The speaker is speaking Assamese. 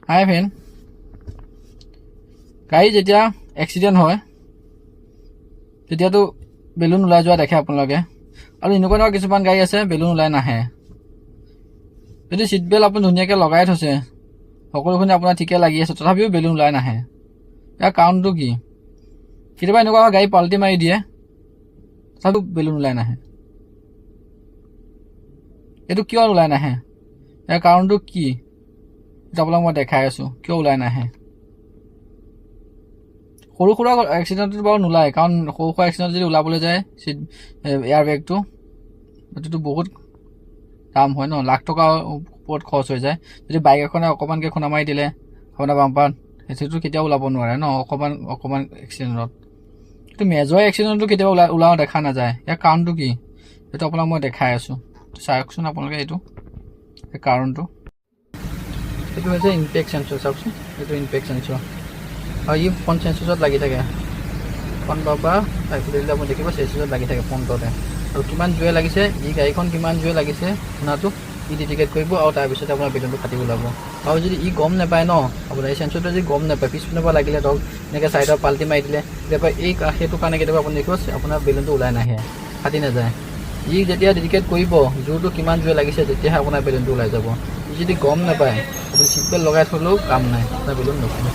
হাই ফ্ৰেণ্ড, গাড়ী যেতিয়া এক্সিডেণ্ট হয় তেতিয়াতো বেলুন ওলাই যোৱা দেখে আপোনালোকে। আৰু এনেকুৱা কিছুমান গাড়ী আছে বেলুন ওলাই নাহে। যদি ছিট বেল্ট আপুনি ধুনীয়াকৈ লগাই থৈছে, সকলোখিনি আপোনাৰ ঠিকে লাগি আছে, তথাপিও বেলুন ওলাই নাহে। ইয়াৰ কাৰণটো কি? কেতিয়াবা এনেকুৱা গাড়ী পাল্টি মাৰি দিয়ে, তথাপিও বেলুন ওলাই নাহে। এইটো কিয় ওলাই নাহে? ইয়াৰ কাৰণটো কি? এইটো আপোনাক মই দেখাই আছোঁ কিয় ওলাই নাহে। সৰু সুৰা এক্সিডেণ্টত বাৰু নোলায়, কাৰণ সৰু সুৰা এক্সিডেণ্ট যদি ওলাবলৈ যায় চিট এয়াৰ বেগটো এইটোতো বহুত দাম হয় ন, লাখ টকাৰ ওপৰত খৰচ হৈ যায়। যদি বাইক এখনে অকণমানকৈ খুন্দা মাৰি দিলে আপোনাৰ বাম্পাৰত, সেইটোতো কেতিয়াও ওলাব নোৱাৰে ন অকণমান এক্সিডেণ্টত। কিন্তু মেজৰ এক্সিডেণ্টটো কেতিয়াবা ওলাও দেখা নাযায়। ইয়াৰ কাৰণটো কি? এইটো আপোনাক মই দেখাই আছোঁ, চাওকচোন আপোনালোকে এইটো কাৰণটো। এইটো হৈছে ইম্পেক্ট চেঞ্চৰ, চাওকচোন এইটো ইম্পেক্ট চেঞ্চৰ। আৰু ই ফ্ৰণ্ট চেঞ্চছত লাগি থাকে, ফ্ৰণ্টৰ পৰা দিলে আপুনি দেখিব চেঞ্চছত লাগি থাকে ফ্ৰণ্টতে। আৰু কিমান জোৰে লাগিছে, গাড়ীখন কিমান জোৰে লাগিছে শুনাটো ডিটেক্ট কৰিব, আৰু তাৰপিছতে আপোনাৰ বেলুনটো ফাটি ওলাব। আৰু যদি গম নাপায় ন, আপোনাৰ এই চেঞ্চৰটো যদি গম নাপায়, পিছপিনৰ পৰা লাগিলে ধৰক এনেকৈ চাইডৰ পাল্টি মাৰি দিলে, কেতিয়াবা সেইটো কাৰণে কেতিয়াবা আপুনি দেখিব আপোনাৰ বেলুনটো ওলাই নাহে, ফাটি নাযায়। যেতিয়া ডিটেক্ট কৰিব জোৰটো কিমান জোৰে লাগিছে, তেতিয়াহে আপোনাৰ বেলুনটো ওলাই যাব। যদি গম নাপায়, আপুনি ছিট বেল্ট লগাই থ'লেও কাম নাই, আপোনাৰ বেলুন নুফুলে।